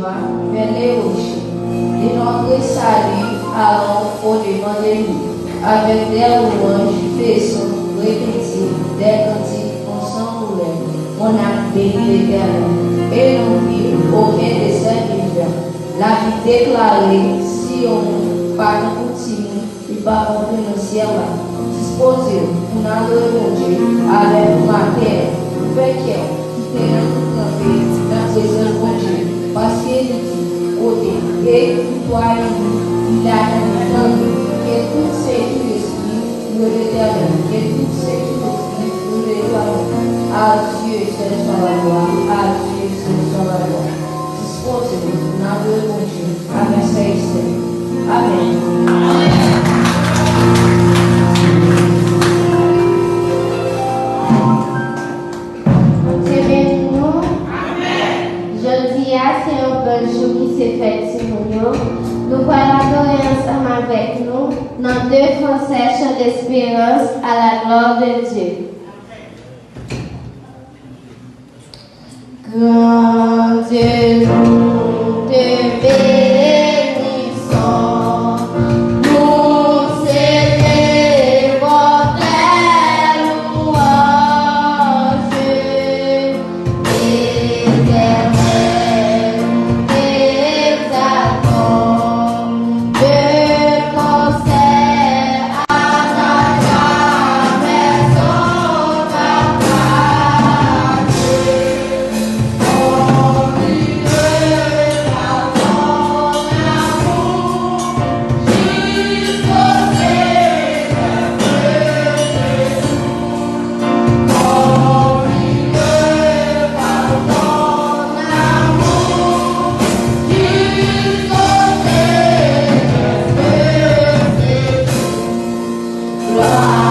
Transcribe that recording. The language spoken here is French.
joie vers les rochers. De notre salut, allons au-devant de lui. Avec des louanges, faisons répéter des cantiques en son roulette. On a béni l'Éternel et nous vivons au milieu de ses vivants. La vie déclarée, si on parle continue, il va rentrer dans le ciel là. Disposez, pour nous adorer avec ma terre, fait qui est dans la présence de Dieu. Parce qu'il dit, côté, et toi, il a entendu que tout ce qui est esprit, le l'Éternel, que tout ce qui est esprit, le l'Éternel. À Dieu, c'est la gloire, à Dieu, c'est la gloire. Disposez-vous, nous adorer Dieu, avec ses Amen. C'est un bon jour qui s'est fait sur nous. Nous voilà adorer ensemble avec nous dans 2 Français chants d'espérance à la gloire de Dieu. Grand Dieu, nous te bénissons. Nous célébrons tes louanges. Wow.